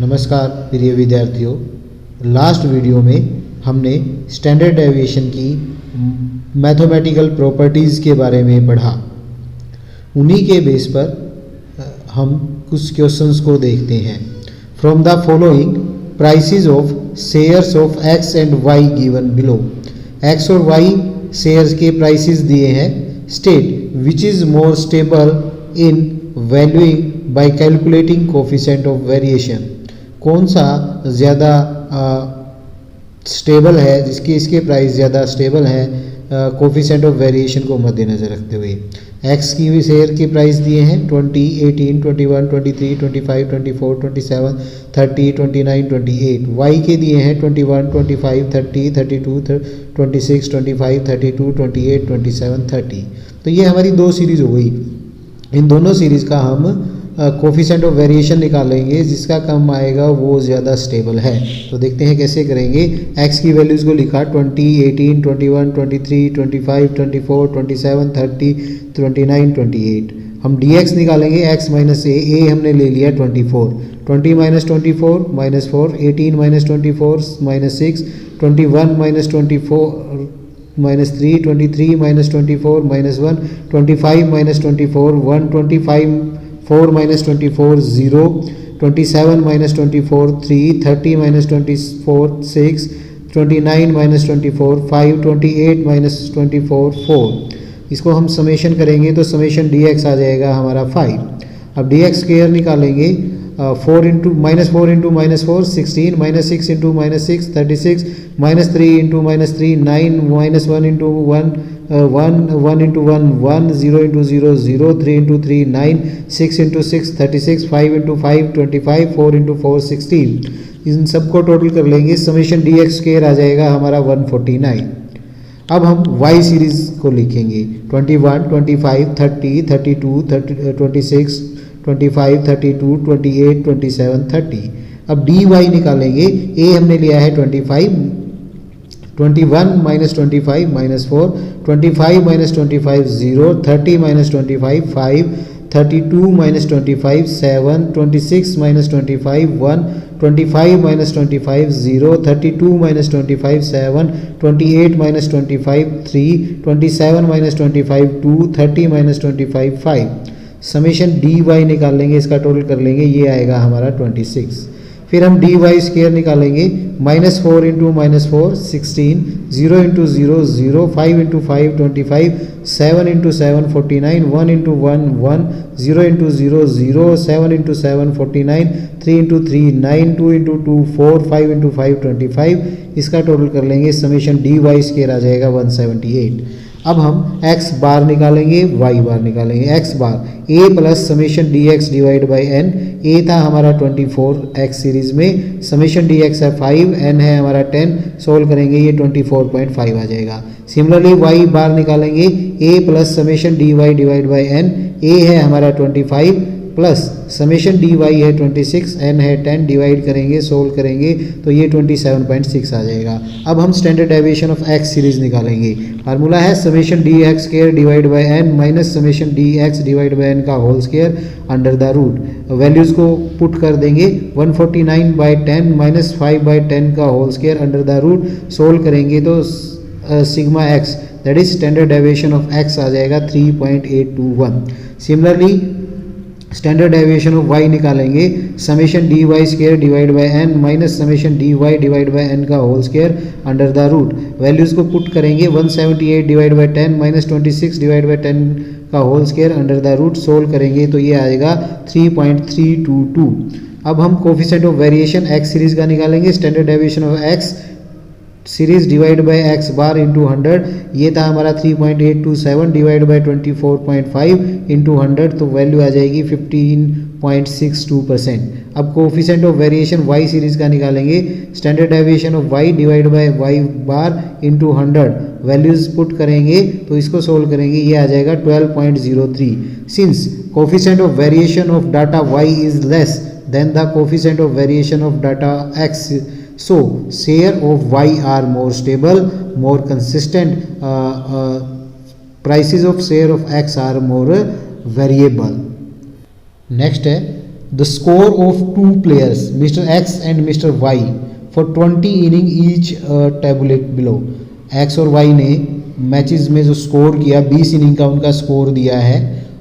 नमस्कार प्रिय विद्यार्थियों, लास्ट वीडियो में हमने स्टैंडर्ड डेविएशन की मैथमेटिकल प्रॉपर्टीज़ के बारे में पढ़ा। उन्हीं के बेस पर हम कुछ क्वेश्चंस को देखते हैं। From the following prices of shares of x and y given below. X और वाई शेयर्स के प्राइसेस दिए हैं। State which is more stable in valuing by calculating coefficient of variation. कौन सा ज़्यादा स्टेबल है, जिसकी इसके प्राइस ज़्यादा स्टेबल है कोफिशिएंट ऑफ वेरिएशन को मद्देनज़र रखते हुए। एक्स की भी शेयर की प्राइस दिए हैं 20, 18, 21, 23, 25, 24, 27, 30, 29, 28। वाई के दिए हैं 21, 25, 30, 32, 26, 25, 32, 28, 27, 30। तो ये हमारी दो सीरीज़ हो गई। इन दोनों सीरीज़ का हम कोफिशिएंट ऑफ वेरिएशन निकालेंगे, जिसका कम आएगा वो ज़्यादा स्टेबल है। तो देखते हैं कैसे करेंगे। एक्स की वैल्यूज़ को लिखा 20, 18, 21, 23, 25, 24, 27, 30, 29, 28। हम dx निकालेंगे x माइनस ए हमने ले लिया 24, 20 minus 24 minus 4, 18 minus 24 minus 6, 21 minus 24 minus 3, 23 minus 24 minus 1, 25 minus 24 1, 25 4 minus 24 0, 27 minus 24 3, 30 minus 24 6, 29 minus 24 5, 28 minus 24 4। इसको हम समेशन करेंगे तो समेशन dx आ जाएगा हमारा 5। अब dx स्क्वायर निकालेंगे 4 into minus 4 16, minus 6 into minus 6 36, minus 3 into minus 3 9, minus 1 into 1 1 into 1 1, 0 into 0 0, 3 into 3 9, 6 into 6 36, 5 into 5 25, 4 into 4 16। इन सबको total कर लेंगे, समेशन dx स्क्वायर आ जाएगा हमारा 149। अब हम y सीरीज़ को लिखेंगे 21, 25, 30, 32, 26, 25, 32, 28, 27, 30। अब dy निकालेंगे। a हमने लिया है 25, 21 minus 25 minus 4, 25 minus 25 0, 30 minus 25 5, 32 minus 25 7, 26 minus 25 1, 25 minus 25 0, 32 minus 25 7, 28 minus 25 3, 27 minus 25 2, 30 minus 25 5। Summation dy निकाल लेंगे, इसका टोटल कर लेंगे, ये आएगा हमारा 26। फिर हम dy स्क्वायर निकालेंगे। Minus 4 into minus 4 16, 0 into 0 0, 5 into 5 25, 7 into 7 49, 1 into 1 1, 0 into 0 0, 7 into 7 49, 3 into 3 9, 2 into 2 4, 5 into 5 25। इसका टोटल कर लेंगे, समेशन dy स्क्वायर आ जाएगा 178। अब हम x बार निकालेंगे, y बार निकालेंगे। x bar a plus summation dx divide by n। a था हमारा 24 x सीरीज में, समेशन dx है 5, n है हमारा 10, सोल्व करेंगे ये 24.5 आ जाएगा। सिमिलरली y बार निकालेंगे, a plus summation dy divide by n। a है हमारा 25 प्लस समेशन dy है 26, n है 10, डिवाइड करेंगे सोल्व करेंगे तो ये 27.6 आ जाएगा। अब हम standard deviation of x series निकालेंगे। फार्मूला है summation dx square divide by n minus summation dx divide by n का whole square under the root. Values को पुट कर देंगे 149/10 माइनस 5/10 का whole square under the root. Solve करेंगे तो sigma x that is standard deviation of x आ जाएगा 3.821। Similarly standard deviation of y निकालेंगे। Summation dy square divide by n minus summation dy divide by n का whole square under the root. Values को put करेंगे 178 divide by 10 minus 26 divide by 10 का whole square under the root. Solve करेंगे तो ये आएगा 3.322। अब हम coefficient of variation x series का निकालेंगे। Standard deviation of x series divide by x bar into 100। ये था हमारा 3.827 डिवाइड बाई 24.5 इंटू 100, तो वैल्यू आ जाएगी 15.62%। अब coefficient of variation y series का निकालेंगे। Standard deviation of y divide by y bar into 100। Values put करेंगे तो इसको सोल्व करेंगे, ये आ जाएगा 12.03। Since coefficient of variation of data y is less than the coefficient of variation of data x, so share of y are more stable, more consistent, prices of share of x are more variable. Next है the score of two players Mr X and Mr Y for 20 inning each tabulate below. X और Y ने matches में जो score किया 20 inning का उनका score दिया है।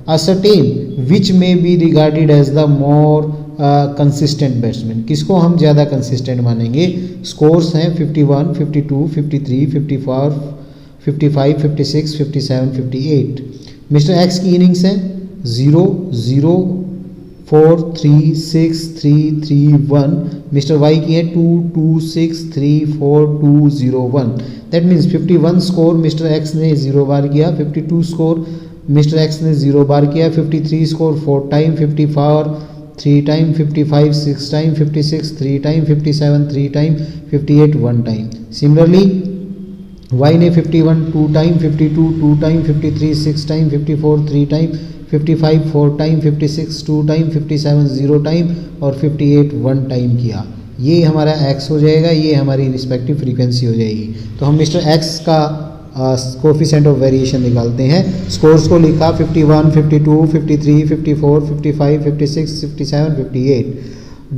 Ascertain which may be regarded as the more consistent batsman, किसको हम ज़्यादा कंसिस्टेंट मानेंगे। स्कोर्स हैं 51, 52, 53, 54, 55, 56, 57, 58। मिस्टर एक्स की इनिंग्स हैं 0, 0, 4, 3, 6, 3, 3, 1। मिस्टर वाई की है 2, 2, 6, 3, 4, 2, 0, 1। That means 51 score mister x ने 0 बार किया, 52 स्कोर मिस्टर एक्स ने 0 बार किया, 53 score 4 time, 54 3 time, 55 6 time, 56 3 time, 57 3 time, 58 1 time. Similarly Y ने 51 2 time, 52 2 time, 53 6 time, 54 3 time, 55 4 time, 56 2 time, 57 0 time और 58 1 टाइम किया। ये हमारा एक्स हो जाएगा, ये हमारी रिस्पेक्टिव फ्रीक्वेंसी हो जाएगी। तो हम मिस्टर एक्स का कोफिशिएंट ऑफ वेरिएशन निकालते हैं। स्कोर्स को लिखा 51, 52, 53, 54, 55, 56, 57, 58।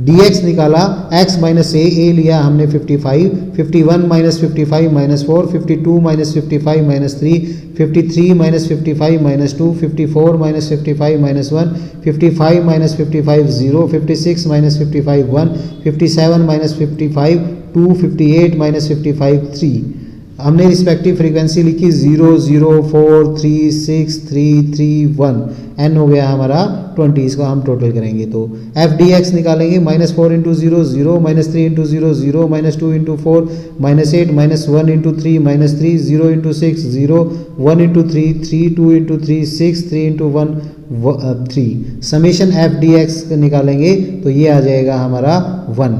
dx निकाला x माइनस ए लिया हमने 55, 51 minus 55 minus 4, 52 minus 55 minus 3, 53 minus 55 minus 2, 54 minus 55 minus 1, 55 minus 55 0, 56 minus 55 1, 57 minus 55 2, 58 minus 55 3। हमने रिस्पेक्टिव फ्रीक्वेंसी लिखी 0, 0, 4, 3, 6, 3, 3, 1। एन हो गया हमारा 20। इसको हम टोटल करेंगे तो एफ डी एक्स निकालेंगे -4 into 0 0, -3 into 0 0, -2 into 4 -8, -1 into 3 -3, 0 into 6 0, 1 into 3 3, 2 into 3 6, 3 into 1 3। Summation F D x निकालेंगे तो ये आ जाएगा हमारा 1।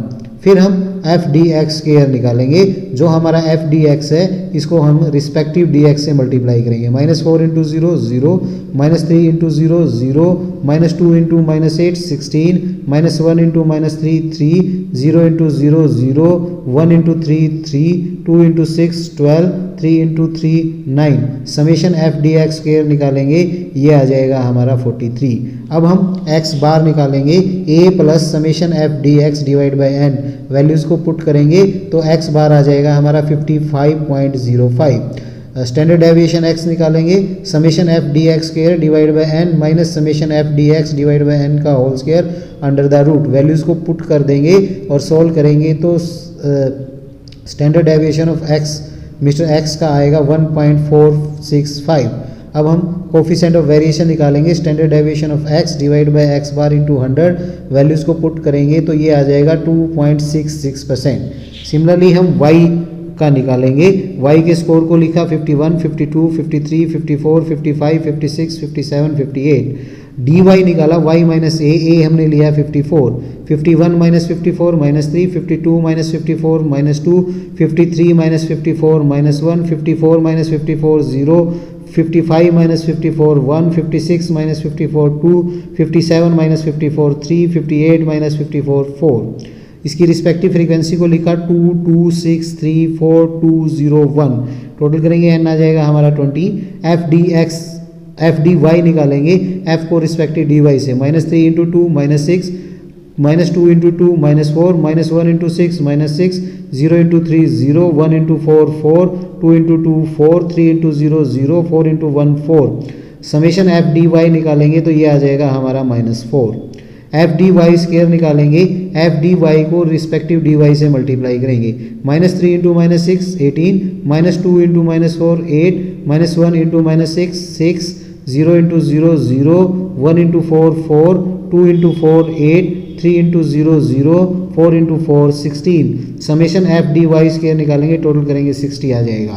फिर हम एफ डी एक्स स्क्वायर निकालेंगे। जो हमारा एफ डी एक्स है इसको हम रिस्पेक्टिव डी एक्स से मल्टीप्लाई करेंगे। -4 into 0 0, -3 into 0 0, -2 into -8 16, -1 into -3 3, 0 into 0 0, 1 into 3 3, 2 into 6 12, 3 into 3 9। Summation F D x square निकालेंगे, ये आ जाएगा हमारा 43। अब हम एक्स बार निकालेंगे A plus summation F D x divide by n. Values को पुट करेंगे तो एक्स बार आ जाएगा हमारा 55.05। स्टैंडर्ड डेविएशन एक्स निकालेंगे summation F D x square divide by N minus summation F D x divide by n का whole square under the root. Values को put कर देंगे और सॉल्व करेंगे तो standard deviation of x Mr X का आएगा 1.465। अब हम कोफिशिएंट ऑफ वेरिएशन निकालेंगे standard deviation of x divide by x bar into 100। Values को पुट करेंगे तो ये आ जाएगा 2.66%। सिमिलरली हम y का निकालेंगे। y के स्कोर को लिखा 51, 52, 53, 54, 55, 56, 57, 58। dy निकाला y माइनस ए हमने लिया 54, 51 minus 54 minus 3, 52 minus 54 minus 2, 53 minus 54 minus 1, 54 minus 54 0, 55 minus 54 1, 56 minus 54 2, 57 minus 54 3, 58 minus 54 4। इसकी रिस्पेक्टिव फ्रीक्वेंसी को लिखा 2, 2, 6, 3, 4, 2, 0, 1। टोटल करेंगे एन आ जाएगा हमारा 20। एफ डी वाई निकालेंगे एफ को रिस्पेक्टिव डी वाई से -3 into 2 -6, -2 into 2 -4, -1 into 6 -6, 0 into 3 0, 1 into 4 4, 2 into 2 4, 3 into 0 0, 4 into 1 4। Summation F D Y निकालेंगे तो ये आ जाएगा हमारा -4। एफ डी वाई स्क्वायर निकालेंगे एफ डी वाई को रिस्पेक्टिव डी वाई से मल्टीप्लाई करेंगे। -3 into -6 18, -2 into -4 8, -1 into -6 6, 0 into 0 0, 1 into 4 4, 2 into 4 8, 3 into 0 0, 4 into 4 16। Summation F D Y square निकालेंगे टोटल करेंगे 60 आ जाएगा।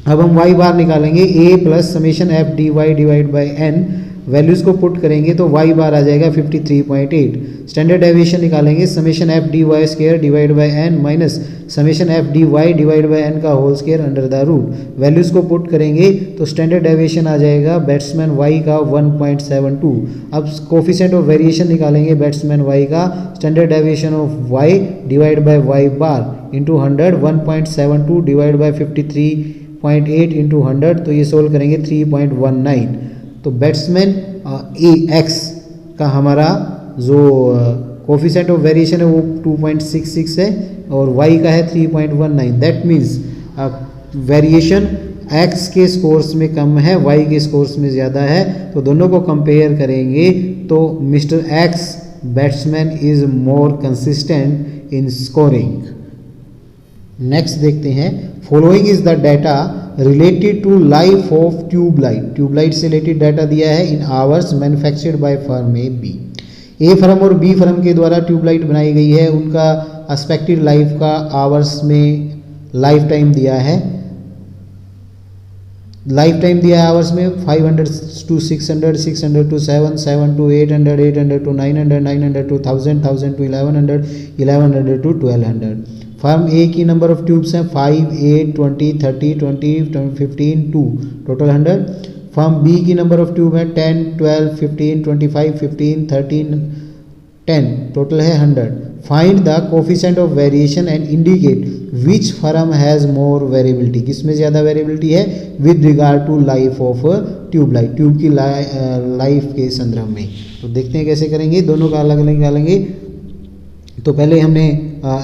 अब हम वाई बार निकालेंगे A plus summation F D y divide by n. Values को पुट करेंगे तो वाई बार आ जाएगा 53.8। स्टैंडर्ड डेविएशन निकालेंगे summation F D Y square divide by N minus summation F D y divide by n का whole square under the root. Values को put करेंगे तो स्टैंडर्ड डेविएशन आ जाएगा बैट्समैन वाई का 1.72। अब कोफिशिएंट ऑफ वेरिएशन निकालेंगे batsman Y का standard deviation of Y divide by Y bar into 100 1.72 divide by 53.8 into 100। तो ये सोल्व करेंगे 3.19। तो बैट्समैन ए एक्स का हमारा जो कोफिशिएंट ऑफ वेरिएशन है वो 2.66 है और y का है 3.19। दैट मीन्स वेरिएशन x के स्कोर्स में कम है, y के स्कोर्स में ज़्यादा है, तो दोनों को कंपेयर करेंगे तो mister x batsman is more consistent in scoring. Next देखते हैं, following is the data related to life of tubelight. Tubelight से रिलेटेड डाटा दिया है in hours manufactured by firm A B. A firm और B firm के द्वारा tubelight बनाई गई है, उनका एक्सपेक्टेड लाइफ का आवर्स में लाइफ टाइम दिया है। लाइफ टाइम दिया है आवर्स में 500 to 600, 600 to 7, 7 to 800, 800 to 900, 900 to 1000, 1000 to 1100, 1100 to 1200। Firm A की नंबर ऑफ ट्यूब्स हैं 5, 8, 20, 30, 20, 15, 2, टोटल 100। फर्म बी की नंबर ऑफ ट्यूब है 10, 12, 15, 25, 15, 13, 10, टोटल है 100। Find the coefficient of variation and indicate which firm has more variability. किसमें ज़्यादा variability है with regard to life of tubelight, tube की लाइफ के संदर्भ में। तो देखते हैं कैसे करेंगे, दोनों का अलग अलग निकालेंगे। तो पहले हमने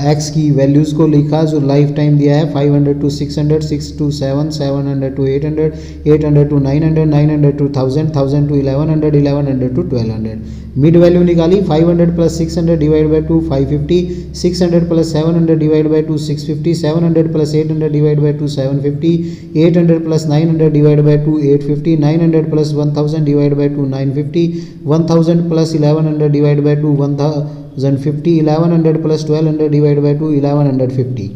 x की वैल्यूज़ को लिखा जो लाइफ टाइम दिया है 500 to 600, 6 to 7, 700 to 800, 800 to 900, 900 to 1000, 1000 to 1100, 1100 to 1200। Mid value निकाली 500 plus 600 divide by 2 550, 600 plus 700 divide by 2 650, 700 plus 800 divide by 2 750, 800 plus 900 divide by 2 850, 900 plus 1000 divide by 2 950, 1000 plus 1100 divide by 2 1050, 1100 plus 1200 divide by 2 1150।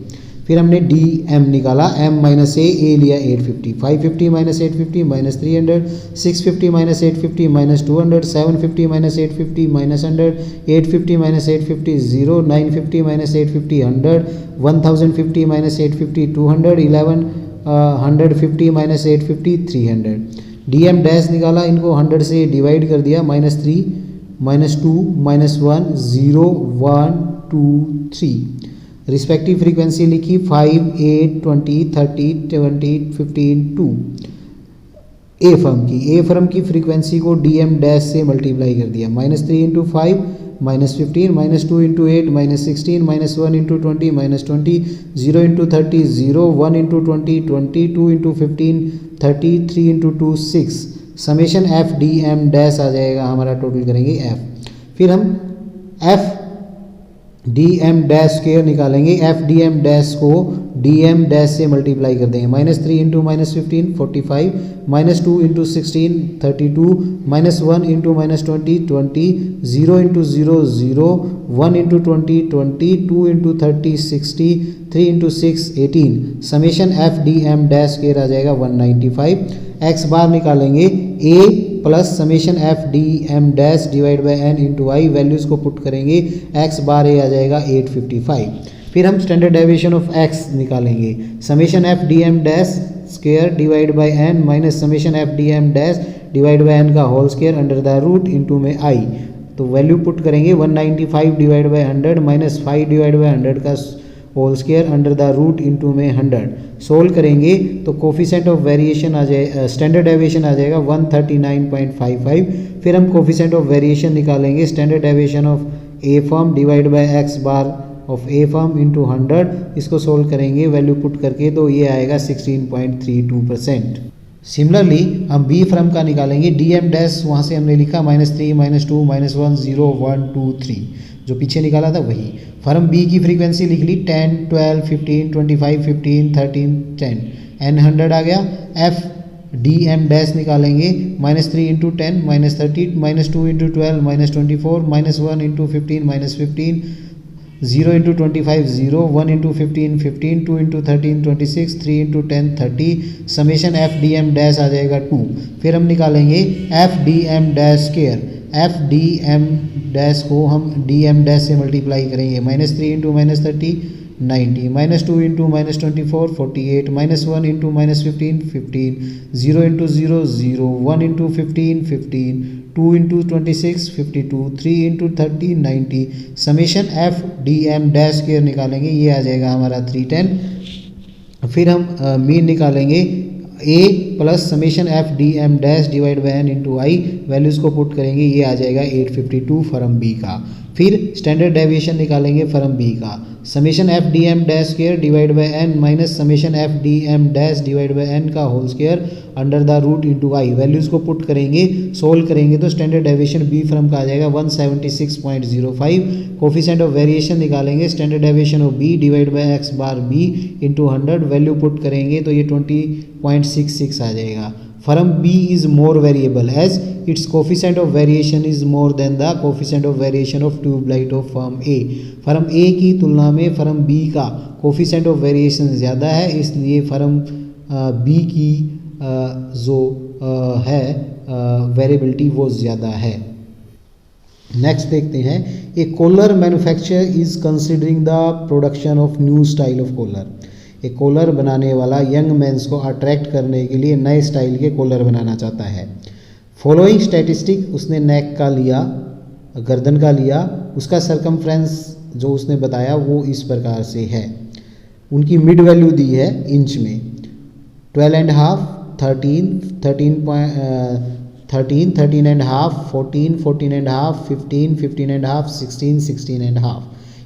फिर हमने D M निकाला, m minus ए लिया 850, 550 minus 850 minus 300, 650 minus 850 minus 200, 750 minus 850 minus 100, 850 minus 850 0, 950 minus 850 100, 1050 minus 850 200, 1150 minus 850 300। D M dash निकाला, इनको 100 से divide कर दिया, minus 3 minus 2 minus 1 0 1 2 3। Respective frequency लिखी 5, 8, 20, 30, 20, 15, 2। ए फर्म की फ्रीक्वेंसी को डी एम डैश से मल्टीप्लाई कर दिया, minus 3 into 5 minus 15, minus 2 into 8 minus 16, minus 1 into 20 minus 20, 0 into 30 0, 1 into 20 20, 2 into 15 30, 3 into 2 6। Summation F D M dash आ जाएगा हमारा, टोटल करेंगे एफ। फिर हम F D M dash square निकालेंगे, एफ डी एम डैश को डी एम डैश से multiply कर देंगे, minus 3 into minus 15 45, minus 2 into 16 32, minus 1 into minus 20 20, 0 into 0 0, 1 into 20 20, 2 into 30 60, 3 into 6 18। Summation F D M dash square आ जाएगा 195। X bar निकालेंगे, A plus summation F D M dash divide by N into i, values को put करेंगे, x bar ए आ जाएगा 855। फिर हम स्टैंडर्ड डेविएशन ऑफ एक्स निकालेंगे, summation F D M dash square divide by N minus summation F D M dash divide by n का whole square under the root into में i. तो value put करेंगे 195 divide by 100 minus 5 divide by 100 का whole square under the root into में 100। Solve करेंगे तो coefficient of variation आ जाए, standard deviation आ जाएगा 139.55। फिर हम कोफिशिएंट ऑफ वेरिएशन निकालेंगे, standard deviation of A firm divide by x bar of A firm into 100। इसको सोल्व करेंगे वैल्यू पुट करके, तो ये आएगा 16.32%। सिमिलरली हम बी फर्म का निकालेंगे, डी एम डैश वहाँ से हमने लिखा -3 -2 -1 0 1 2 3, जो पीछे निकाला था वही। फर्म बी की फ्रीक्वेंसी लिख ली 10 12 15 25 15 13 10, एन 100 आ गया। एफ डी एम डैश निकालेंगे, -3 into 10 -30, -2 into 12 -24, -1 into 15 -15, 0 into 25 0, 1 into 15 15, 2 into 13 26, 3 into 10 30। Summation F D M dash आ जाएगा 2। फिर हम निकालेंगे F D M dash square, f D M dash को हम डी एम डैश से मल्टीप्लाई करेंगे, -3 into -30 90, -2 into -24 48, -1 into -15 15, 0 into 0 0, 1 into 15 15, 2 into 26 52, 3 into 30 90। Summation F D M dash square निकालेंगे, ये आ जाएगा हमारा 310। फिर हम मीन निकालेंगे, A plus summation F D M dash divide by N into i, values को पुट करेंगे, ये आ जाएगा 852 फर्म बी का। फिर स्टैंडर्ड डेविएशन निकालेंगे फर्म बी का, summation F D M dash square divide by N minus summation F D M dash divide by n का whole square under the root into i, values को put करेंगे, solve करेंगे तो standard deviation B firm का आ जाएगा 176.05। Coefficient of variation निकालेंगे, standard deviation of B divide by X bar B into 100, value put करेंगे तो ये 20.66 आ जाएगा। Firm B is more variable as its coefficient of variation is more than the coefficient of variation of tubelight of firm A. Firm A की तुलना में firm B का coefficient of variation ज़्यादा है, इसलिए फर्म बी की जो है वेरिएबिलिटी वो ज़्यादा है। नेक्स्ट देखते हैं, a collar manufacturer is considering the production of new style of collar. एक कॉलर बनाने वाला यंग मेंस को अट्रैक्ट करने के लिए नए स्टाइल के कॉलर बनाना चाहता है। फॉलोइंग स्टैटिस्टिक, उसने नेक का लिया, गर्दन का लिया, उसका सरकमफ्रेंस जो उसने बताया वो इस प्रकार से है। उनकी मिड वैल्यू दी है इंच में, 12.5, 13, 13.5, 14, 14.5, 15, 15.5, 16, 16.5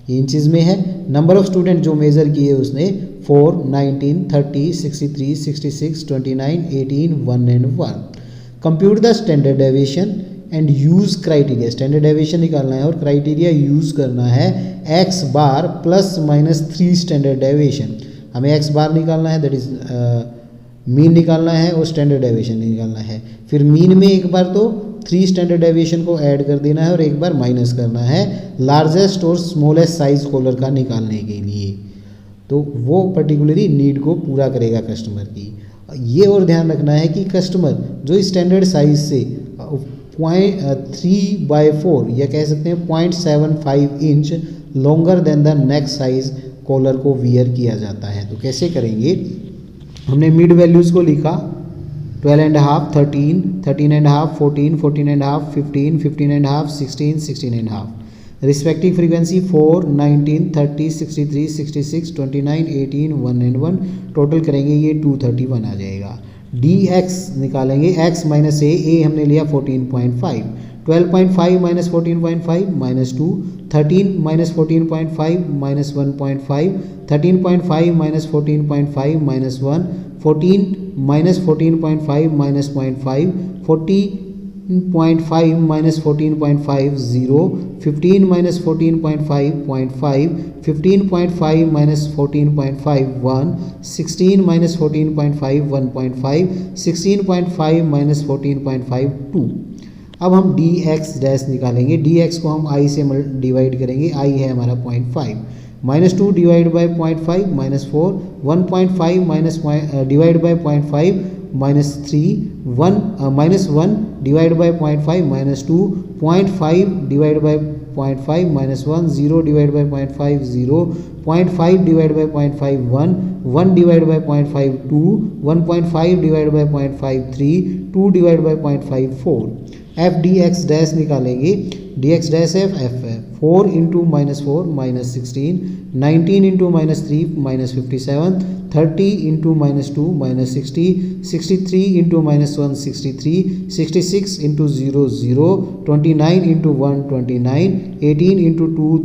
ये इंचेस में है। नंबर ऑफ स्टूडेंट जो मेज़र किए उसने 4, 19, 30, 63, 66, 29, 18, 1 and 1। Compute the standard deviation and use criteria, standard deviation निकालना है और क्राइटेरिया यूज़ करना है X bar plus minus 3 standard deviation. हमें एक्स बार निकालना है, दैट इज मीन निकालना है और स्टैंडर्ड डेविएशन निकालना है। फिर मीन में एक बार तो 3 स्टैंडर्ड डेविएशन को ऐड कर देना है और एक बार माइनस करना है लार्जेस्ट और स्मॉलेस्ट साइज कॉलर का निकालने के लिए, तो वो पर्टिकुलरली नीड को पूरा करेगा कस्टमर की। ये और ध्यान रखना है कि कस्टमर जो स्टैंडर्ड साइज से 3/4 या कह सकते हैं 0.75 inch longer than the next size collar को वियर किया जाता है। तो कैसे करेंगे, हमने मिड वैल्यूज़ को लिखा 12.5, 13, 13.5, 14, 14.5, 15, 15.5, 16, 16.5। Respective frequency 4, 19, 30, 63, 66, 29, 18, 1 and 1। टोटल करेंगे ये 231 आ जाएगा। डी एक्स निकालेंगे, एक्स माइनस ए हमने लिया 14.5, 12.5 minus 14.5 minus 2, 13 minus 14.5 minus 1.5, 13.5 minus 14.5 minus 1, 14 minus 14.5 minus 0.5, 40.5 minus 14.5 0, 15 minus 14.5 0.5, 15.5 minus 14.5 1, 16 minus 14.5 1.5, 16.5 minus 14.5 2। अब हम डी एक्स डैश निकालेंगे, डी एक्स को हम आई से डिवाइड करेंगे, आई है हमारा 0.5, minus 2 divide by 0.5 minus 4, 1.5 minus divide by 0.5 minus 3, 1 minus 1 divide by 0.5 minus 2, 0.5 divide by 0.5 minus 1, 0 divide by 0.5 0, 0.5 divide by 0.5 1, 1 divide by 0.5 2, 1.5 divide by 0.5 3, 2 divide by 0.5 4। F D X dash निकालेंगे, D X dash F है 4 into minus 4 minus 16, 19 into minus 3 minus 57, 30 into minus 2 minus 60, 63 into minus 1 63, 66 into 0 0, 29 into 1 29, 18 into 2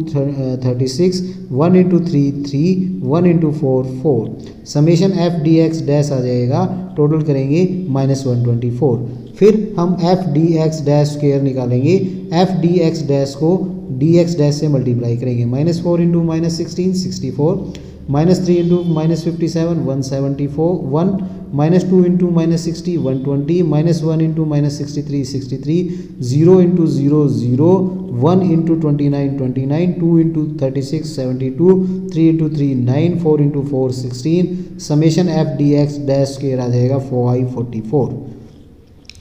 36, 1 into 3 3, 1 into 4 4। Summation F D X dash आ जाएगा, total करेंगे minus 124। फिर हम F D X dash square निकालेंगे, F D X dash को D X dash से multiply करेंगे, minus 4 into minus 16 64, minus 3 into minus 57 174, 1 minus 2 into minus 60 120, minus 1 into minus 63 63, 0 into 0 0, 1 into 29 29, 2 into 36 72, 3 into 3 9, 4 into 4 16। Summation F D X dash square आ जाएगा 4i44।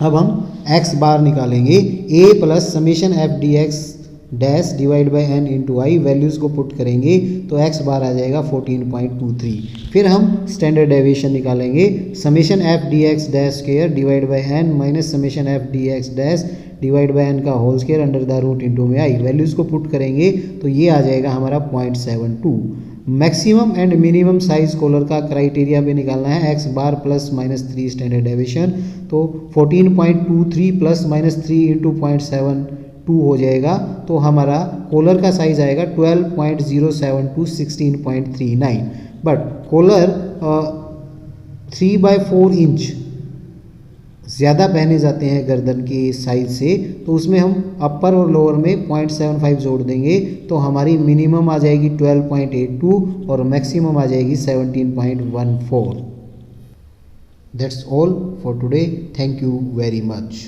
अब हम x bar निकालेंगे, a plus summation F D X dash divide by N into i, values को put करेंगे तो x bar आ जाएगा 14.23। फिर हम स्टैंडर्ड डेविएशन निकालेंगे, summation F D X dash square divide by N minus summation F D X dash divide by n का whole square under the root into में आई। वैल्यूज़ को पुट करेंगे तो ये आ जाएगा हमारा 0.72। Maximum and minimum size collar का क्राइटेरिया भी निकालना है, X bar plus minus 3 standard deviation, तो 14.23 प्लस माइनस 3 इंटू 0.72 हो जाएगा, तो हमारा कॉलर का साइज आएगा 12.07 टू 16.39। बट कॉलर 3/4 इंच ज़्यादा पहने जाते हैं गर्दन के साइज से, तो उसमें हम अपर और लोअर में 0.75 जोड़ देंगे, तो हमारी मिनिमम आ जाएगी 12.82 और मैक्सिमम आ जाएगी 17.14। That's all for today, thank you very much.